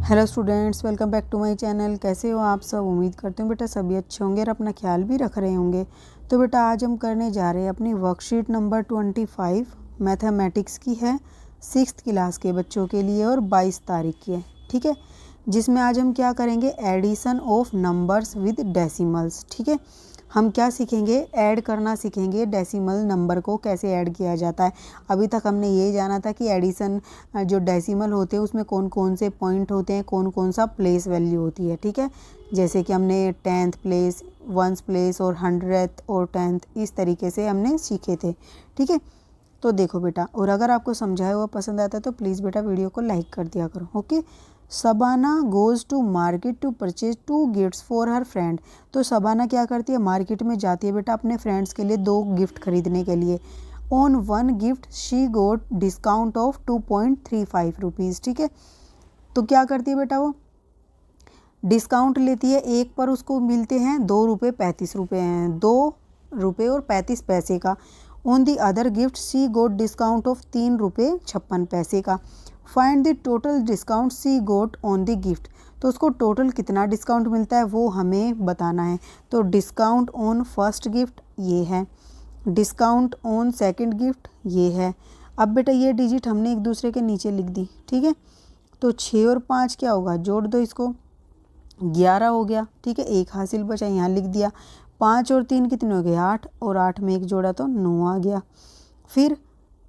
Hello students, welcome back to my channel. कैसे हो आप सब? उम्मीद करते हो बेटा सभी अच्छे होंगे और अपना ख्याल भी रख रहे होंगे। तो बेटा आज हम करने जा रहे हैं अपनी वर्कशीट नंबर 25 मैथमेटिक्स की है, 6th क्लास के बच्चों के लिए और 22 तारीख की है। ठीक है, जिसमें आज हम क्या करेंगे, addition of numbers with decimals. ठीक है, हम क्या सीखेंगे, ऐड करना सीखेंगे। डेसिमल नंबर को कैसे ऐड किया जाता है। अभी तक हमने ये जाना था कि एडिशन जो डेसिमल होते हैं उसमें कौन कौन से पॉइंट होते हैं, कौन कौन सा प्लेस वैल्यू होती है। ठीक है, जैसे कि हमने 10th प्लेस, 1st प्लेस और 100th और 10th इस तरीके से हमने सीखे थे। ठीक है, तो देखो बेटा, और अगर आपको समझाया हुआ पसंद आता है तो प्लीज़ बेटा वीडियो को लाइक कर दिया करो। Okay, Shabana goes to market to purchase 2 gifts for her friend. तो शबाना क्या करती है, मार्केट में जाती है बेटा अपने फ्रेंड्स के लिए 2 गिफ्ट खरीदने के लिए। On 1 gift she got discount of 2.35 rupees. ठीक है, तो क्या करती है बेटा, वो डिस्काउंट लेती है। एक पर उसको मिलते हैं 2 रुपये 35 रुपये हैं, 2 रुपये और 35 पैसे का। On the other gift she got discount of 3 रुपये 56 पैसे का। Find the total discount she got on the gift. तो उसको टोटल कितना डिस्काउंट मिलता है वो हमें बताना है। तो डिस्काउंट ऑन फर्स्ट गिफ्ट ये है, डिस्काउंट ऑन सेकंड गिफ्ट ये है। अब बेटा ये डिजिट हमने एक दूसरे के नीचे लिख दी। ठीक है, तो 6 और 5 क्या होगा, जोड़ दो इसको, 11 हो गया। ठीक है, एक हासिल बचा, यहाँ लिख दिया। 5 और 3 कितने हो गए, 8, और 8 में एक जोड़ा तो 9 आ गया। फिर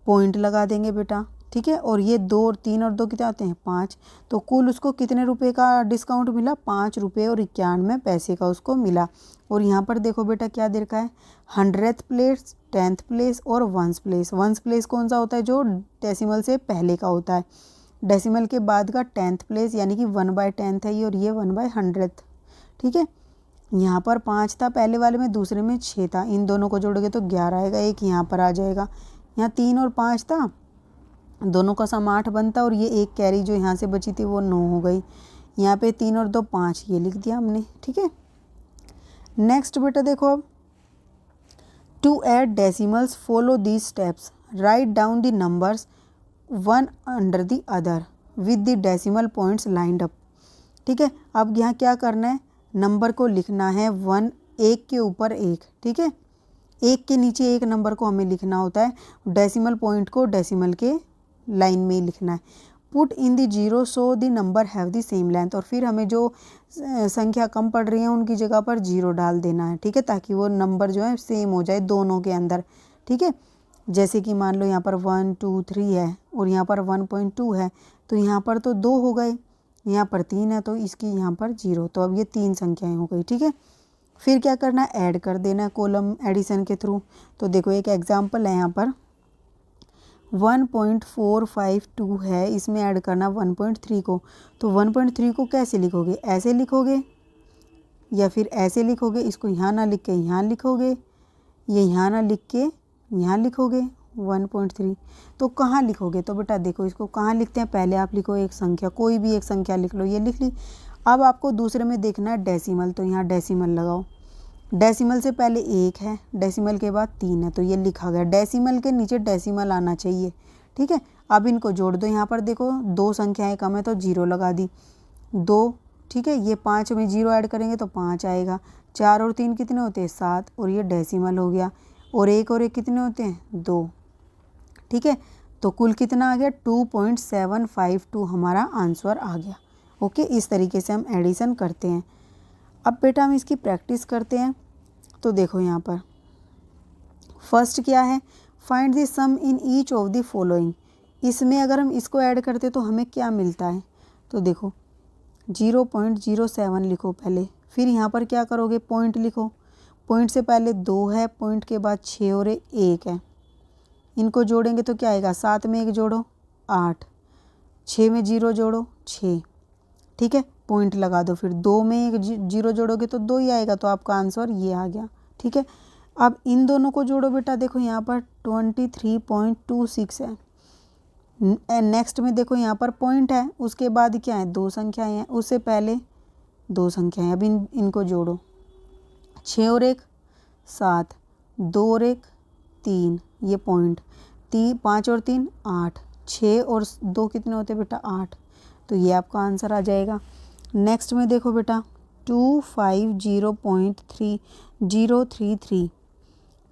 पॉइंट लगा देंगे बेटा। ठीक है, और ये 2 और 3 और 2 कितने आते हैं, 5। तो कुल उसको कितने रुपए का डिस्काउंट मिला, 5 रुपये और 91 पैसे का उसको मिला। और यहाँ पर देखो बेटा क्या दे रखा है, 100th प्लेस, 10th प्लेस और 1st प्लेस। 1st प्लेस कौन सा होता है, जो डेसिमल से पहले का होता है। डेसिमल के बाद का 10th प्लेस यानी कि 1/10 है ये, और ये 1/100th। ठीक है, यहाँ पर 5 था पहले वाले में, दूसरे में 6 था। इन दोनों को जोड़ोगे तो 11 आएगा, एक यहाँ पर आ जाएगा। यहाँ 3 और 5 था, दोनों का सम 8 बनता, और ये एक कैरी जो यहाँ से बची थी वो 9 हो गई। यहाँ पे 3 और 2 5, ये लिख दिया हमने। ठीक है, नेक्स्ट बेटा देखो, अब to add decimals follow these steps. Write down the numbers one under the other with the decimal points lined up. ठीक है, अब यहाँ क्या करना है, नंबर को लिखना है 1 एक के ऊपर एक। ठीक है, एक के नीचे एक नंबर को हमें लिखना होता है, डेसिमल पॉइंट को डेसिमल के लाइन में ही लिखना है। Put in the zero so the number have the same length. और फिर हमें जो संख्या कम पड़ रही है उनकी जगह पर 0 डाल देना है। ठीक है, ताकि वो नंबर जो है सेम हो जाए दोनों के अंदर। ठीक है, जैसे कि मान लो यहाँ पर 1 2 3 है और यहाँ पर 1.2 है, तो यहाँ पर तो 2 हो गए, यहाँ पर 3 है तो इसकी यहाँ पर 0। तो अब ये 3 संख्याएं हो गई। ठीक है, फिर क्या करना है, ऐड कर देना है कॉलम एडिशन के थ्रू। तो देखो एक एग्जांपल है, यहाँ पर 1.452 है, इसमें ऐड करना 1.3 को। तो 1.3 को कैसे लिखोगे, ऐसे लिखोगे या फिर ऐसे लिखोगे, इसको यहाँ ना लिख के यहाँ लिखोगे, ये यहाँ ना लिख के यहाँ लिखोगे 1.3। तो कहाँ लिखोगे, तो बेटा देखो इसको कहाँ लिखते हैं, पहले आप लिखो एक संख्या, कोई भी एक संख्या लिख लो, ये लिख ली। अब आपको दूसरे में देखना है डेसिमल, तो यहाँ डेसिमल लगाओ। डेसिमल से पहले 1 है, डेसिमल के बाद 3 है, तो ये लिखा गया। डेसिमल के नीचे डेसिमल आना चाहिए। ठीक है, अब इनको जोड़ दो। यहाँ पर देखो 2 संख्याएं कम है तो 0 लगा दी, 2। ठीक है, ये 5 में 0 ऐड करेंगे तो 5 आएगा। 4 और 3 कितने होते हैं, 7, और ये डेसिमल हो गया। और 1 और 1 कितने होते हैं, 2। ठीक है, तो कुल कितना आ गया, 2.752 हमारा आंसर आ गया। ओके, इस तरीके से हम एडिशन करते हैं। अब बेटा हम इसकी प्रैक्टिस करते हैं। तो देखो यहाँ पर फर्स्ट क्या है, find the sum in each of the following. इसमें अगर हम इसको ऐड करते तो हमें क्या मिलता है, तो देखो 0.07 लिखो पहले। फिर यहाँ पर क्या करोगे, पॉइंट लिखो। पॉइंट से पहले 2 है, पॉइंट के बाद 6 और 1 है। इनको जोड़ेंगे तो क्या आएगा, 7 में 1 जोड़ो 8, 6 में 0 जोड़ो 6। ठीक है, पॉइंट लगा दो। फिर 2 में 1 0 जोड़ोगे तो 2 ही आएगा, तो आपका आंसर ये आ गया। ठीक है, अब इन दोनों को जोड़ो बेटा, देखो यहाँ पर 23.26 है। नेक्स्ट में देखो यहाँ पर पॉइंट है, उसके बाद क्या है, 2 संख्याएं हैं, उससे पहले 2 संख्याएं। अब इनको जोड़ो, 6 और 1 7, 2 और 1 3, ये पॉइंट 5 और 3 8, 6 और 2 कितने होते हैं बेटा, 8। तो ये आपका आंसर आ जाएगा। नेक्स्ट में देखो बेटा 250.3033।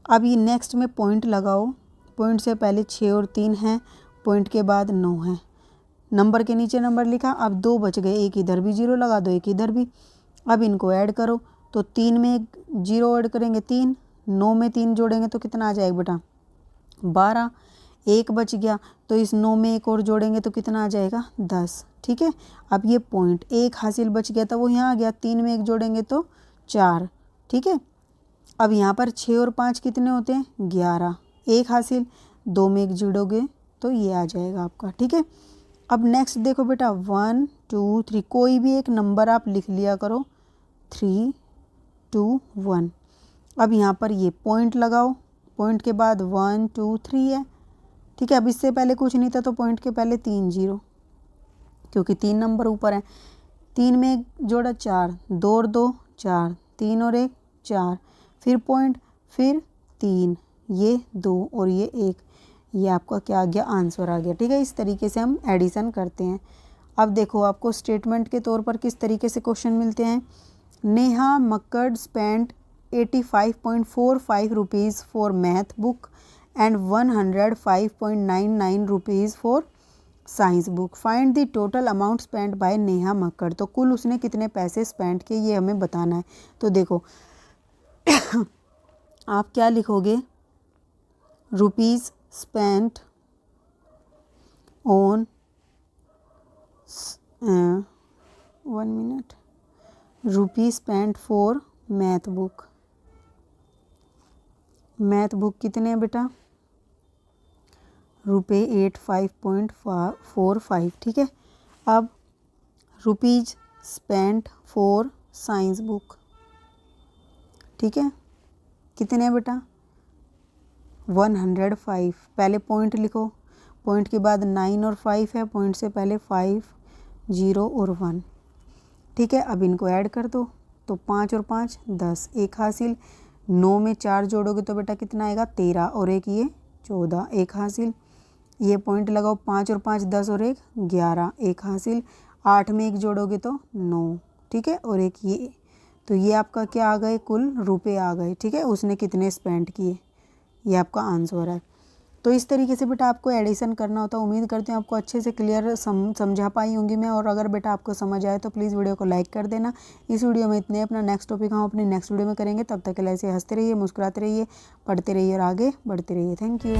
अब ये नेक्स्ट में पॉइंट लगाओ, पॉइंट से पहले 6 और 3 हैं, पॉइंट के बाद 9 है, नंबर के नीचे नंबर लिखा। अब 2 बच गए, एक इधर भी 0 लगा दो, एक इधर भी। अब इनको ऐड करो, तो 3 में एक 0 ऐड करेंगे 3, 9 में 3 जोड़ेंगे तो कितना आ जाएगा बेटा 12, एक बच गया, तो इस 9 में एक और जोड़ेंगे तो कितना आ जाएगा 10। ठीक है, अब ये पॉइंट एक हासिल बच गया था, वो यहाँ आ गया, 3 में एक जोड़ेंगे तो 4। ठीक है, अब यहाँ पर 6 और 5 कितने होते हैं 11, एक हासिल, 2 में एक जोड़ोगे तो ये आ जाएगा आपका। ठीक है, अब नेक्स्ट देखो बेटा 1 2 3, कोई भी एक नंबर आप लिख लिया करो, 3 2 1। अब यहाँ पर ये पॉइंट लगाओ, पॉइंट के बाद 1 2 3 है। ठीक है, अब इससे पहले कुछ नहीं था तो पॉइंट के पहले 3 0, क्योंकि 3 नंबर ऊपर है। 3 में एक जोड़ा 4, 2 और 2 4, 3 और 1 4, फिर पॉइंट, फिर 3, ये 2 और ये 1, ये आपका क्या आ गया आंसर आ गया। ठीक है, इस तरीके से हम एडिशन करते हैं। अब देखो आपको स्टेटमेंट के तौर पर किस तरीके से क्वेश्चन मिलते हैं। Neha Makkar spent 85.45 rupees for math book and 105.99 rupees for science book. Find the total amount spent by Neha Makkar. तो कुल उसने कितने पैसे स्पेंड किए ये हमें बताना है। तो देखो आप क्या लिखोगे, rupees spent on 1 minute, rupees spent for math book. Math book कितने हैं बेटा, रुपये 85.45। ठीक है, अब rupees spent for science book, ठीक है, कितने हैं बेटा 105। पहले पॉइंट लिखो, पॉइंट के बाद 9 और 5 है, पॉइंट से पहले 5 0 और 1। ठीक है, अब इनको ऐड कर दो, तो 5 और 5 10, एक हासिल, 9 में 4 जोड़ोगे तो बेटा कितना आएगा 13 और एक ये 14, एक हासिल। ये पॉइंट लगाओ, 5 और 5 10 और एक 11, एक हासिल। 8 में एक जोड़ोगे तो 9। ठीक है, और एक ये, तो ये आपका क्या आ गए कुल रुपए आ गए। ठीक है, उसने कितने स्पेंड किए, ये आपका आंसर है। तो इस तरीके से बेटा आपको एडिशन करना होता है। उम्मीद करते हैं आपको अच्छे से क्लियर समझा पाई होंगी मैं। और अगर बेटा आपको समझ आए तो प्लीज़ वीडियो को लाइक कर देना। इस वीडियो में इतने, अपना नेक्स्ट टॉपिक हम अपनी नेक्स्ट वीडियो में करेंगे। तब तक के लिए ऐसे हंसते रहिए, मुस्कुराते रहिए, पढ़ते रहिए और आगे बढ़ते रहिए। Thank you.